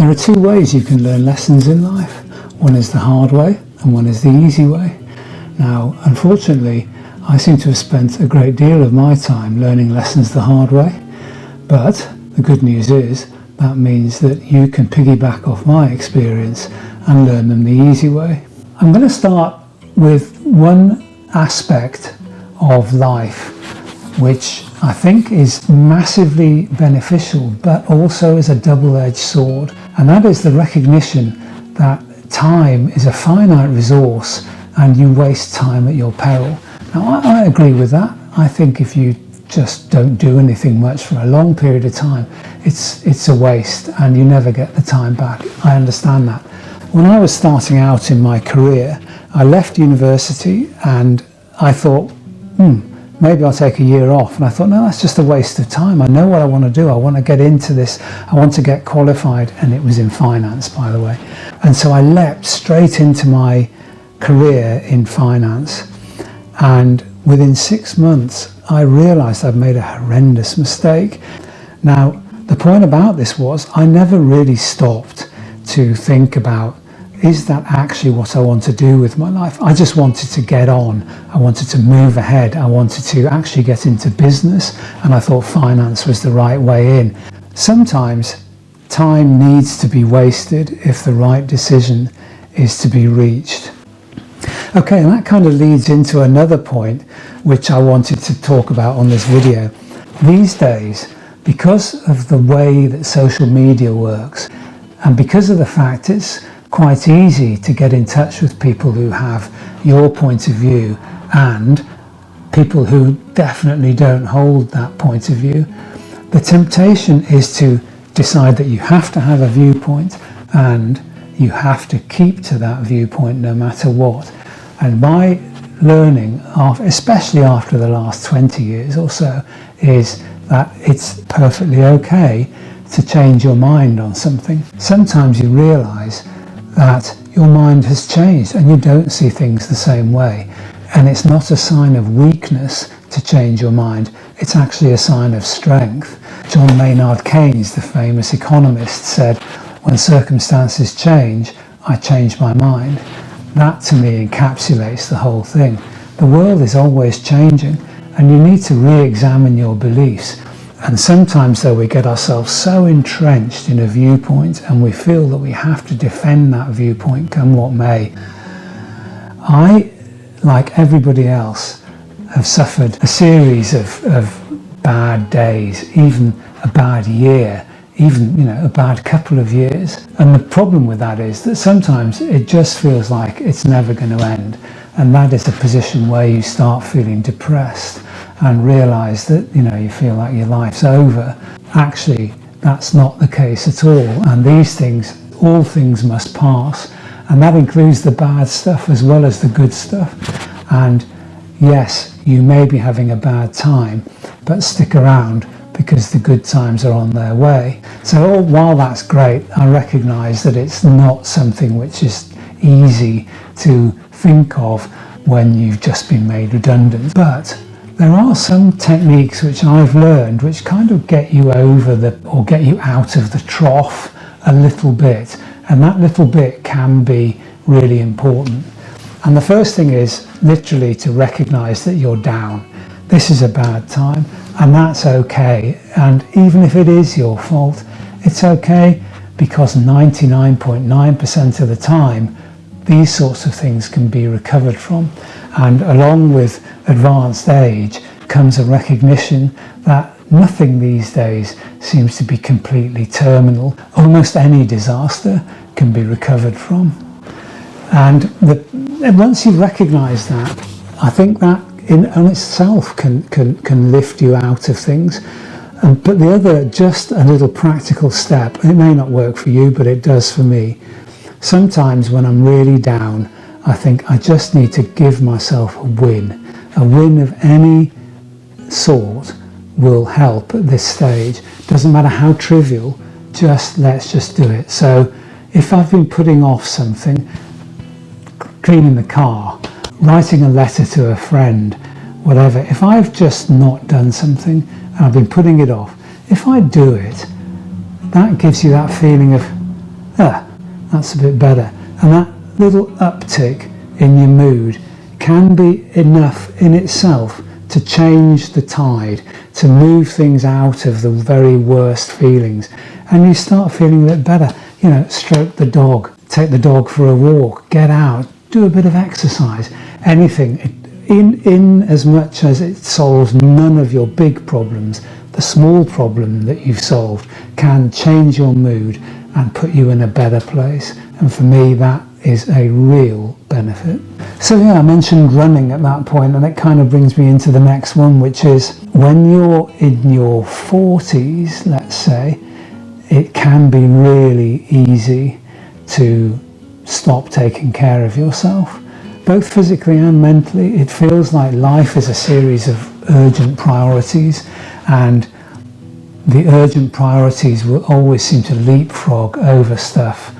There are two ways you can learn lessons in life. One is the hard way and one is the easy way. Now, unfortunately, I seem to have spent a great deal of my time learning lessons the hard way, but the good news is that means that you can piggyback off my experience and learn them the easy way. I'm going to start with one aspect of life which I think is massively beneficial but also is a double-edged sword, and that is the recognition that time is a finite resource and you waste time at your peril. Now I agree with that. I think if you just don't do anything much for a long period of time, it's a waste and you never get the time back. I understand that. When I was starting out in my career, I left university and I thought, maybe I'll take a year off. And I thought, no, that's just a waste of time. I know what I want to do. I want to get into this. I want to get qualified. And it was in finance, by the way. And so I leapt straight into my career in finance. And within 6 months, I realized I'd made a horrendous mistake. Now, the point about this was I never really stopped to think about, is that actually what I want to do with my life? I just wanted to get on. I wanted to move ahead. I wanted to actually get into business, and I thought finance was the right way in. Sometimes time needs to be wasted if the right decision is to be reached. Okay, and that kind of leads into another point which I wanted to talk about on this video. These days, because of the way that social media works, and because of the fact it's quite easy to get in touch with people who have your point of view and people who definitely don't hold that point of view, the temptation is to decide that you have to have a viewpoint and you have to keep to that viewpoint no matter what. And my learning, especially after the last 20 years or so, is that it's perfectly okay to change your mind on something. Sometimes you realise that your mind has changed and you don't see things the same way. And it's not a sign of weakness to change your mind. It's actually a sign of strength. John Maynard Keynes, the famous economist, said, "When circumstances change, I change my mind." That to me encapsulates the whole thing. The world is always changing and you need to re-examine your beliefs. And sometimes though we get ourselves so entrenched in a viewpoint and we feel that we have to defend that viewpoint come what may. I, like everybody else, have suffered a series of bad days, even a bad year, even a bad couple of years. And the problem with that is that sometimes it just feels like it's never going to end. And that is a position where you start feeling depressed and realise that you feel like your life's over. Actually, that's not the case at all. And all things must pass. And that includes the bad stuff as well as the good stuff. And yes, you may be having a bad time, but stick around because the good times are on their way. So while that's great, I recognise that it's not something which is easy to think of when you've just been made redundant. But there are some techniques which I've learned which kind of get you over or get you out of the trough a little bit. And that little bit can be really important. And the first thing is literally to recognise that you're down. This is a bad time and that's okay. And even if it is your fault, it's okay because 99.9% of the time, these sorts of things can be recovered from. And along with advanced age comes a recognition that nothing these days seems to be completely terminal. Almost any disaster can be recovered from. And once you recognise that, I think that in itself can lift you out of things. But the other, just a little practical step, it may not work for you, but it does for me. Sometimes when I'm really down, I think I just need to give myself a win. A win of any sort will help at this stage. Doesn't matter how trivial, let's just do it. So if I've been putting off something, cleaning the car, writing a letter to a friend, whatever, if I've just not done something and I've been putting it off, if I do it, that gives you that feeling of, that's a bit better. And that little uptick in your mood can be enough in itself to change the tide, to move things out of the very worst feelings. And you start feeling a bit better. You know, stroke the dog, take the dog for a walk, get out, do a bit of exercise, anything. In as much as it solves none of your big problems, the small problem that you've solved can change your mood and put you in a better place. And for me, that is a real benefit. So yeah, I mentioned running at that point, and it kind of brings me into the next one, which is when you're in your 40s, let's say, it can be really easy to stop taking care of yourself, both physically and mentally. It feels like life is a series of urgent priorities, and the urgent priorities will always seem to leapfrog over stuff.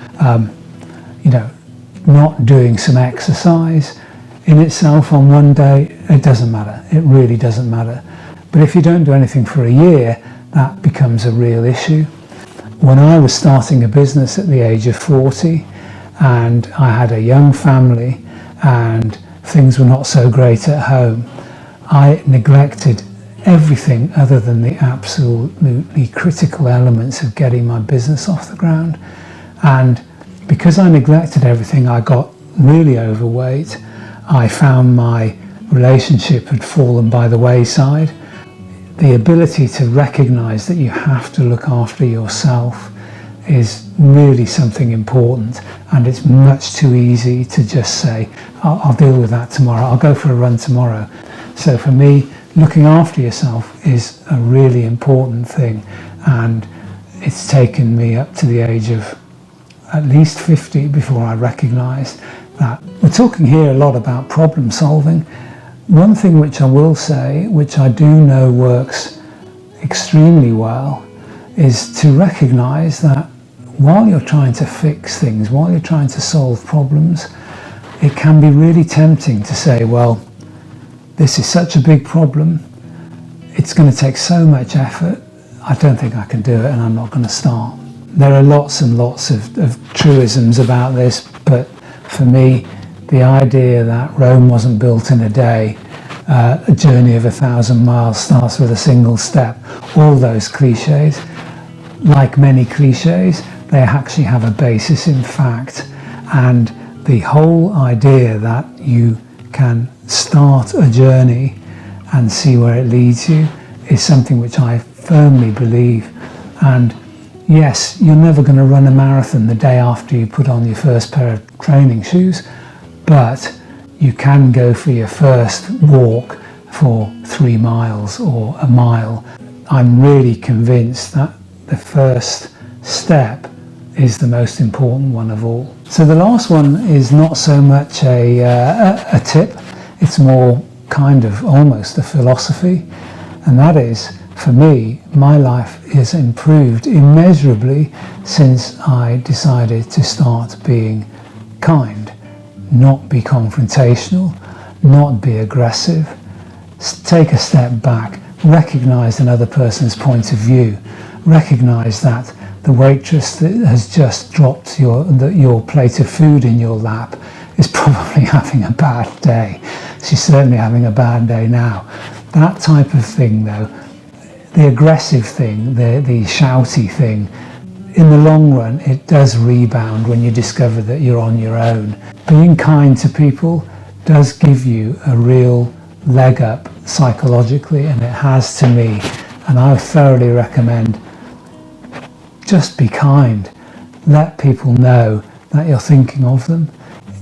Not doing some exercise in itself on one day, it doesn't matter. It really doesn't matter. But if you don't do anything for a year, that becomes a real issue. When I was starting a business at the age of 40, and I had a young family, and things were not so great at home, I neglected everything other than the absolutely critical elements of getting my business off the ground. And because I neglected everything, I got really overweight. I found my relationship had fallen by the wayside. The ability to recognize that you have to look after yourself is really something important, and it's much too easy to just say, I'll deal with that tomorrow, I'll go for a run tomorrow. So for me, looking after yourself is a really important thing, and it's taken me up to the age of at least 50 before I recognised that. We're talking here a lot about problem solving. One thing which I will say, which I do know works extremely well, is to recognise that while you're trying to fix things, while you're trying to solve problems, it can be really tempting to say, well, this is such a big problem, it's going to take so much effort, I don't think I can do it, and I'm not going to start. There are lots and lots of truisms about this, but for me, the idea that Rome wasn't built in a day, a journey of 1,000 miles starts with a single step, all those cliches, like many cliches, they actually have a basis in fact. And the whole idea that you can start a journey and see where it leads you is something which I firmly believe. And yes, you're never going to run a marathon the day after you put on your first pair of training shoes, but you can go for your first walk for 3 miles or a mile. I'm really convinced that the first step is the most important one of all. So the last one is not so much a tip, it's more kind of almost a philosophy, and that is, for me, my life has improved immeasurably since I decided to start being kind, not be confrontational, not be aggressive, take a step back, recognise another person's point of view, recognise that the waitress that has just dropped your plate of food in your lap is probably having a bad day. She's certainly having a bad day now. That type of thing though, the aggressive thing, the shouty thing, in the long run it does rebound when you discover that you're on your own. Being kind to people does give you a real leg up psychologically, and it has to me, and I thoroughly recommend just be kind. Let people know that you're thinking of them.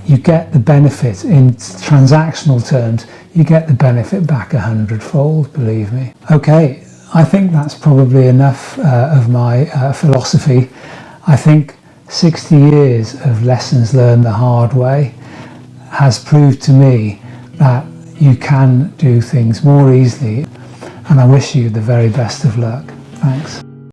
You get the benefit in transactional terms, you get the benefit back 100-fold, believe me. Okay, I think that's probably enough of my philosophy. I think 60 years of lessons learned the hard way has proved to me that you can do things more easily, and I wish you the very best of luck. Thanks.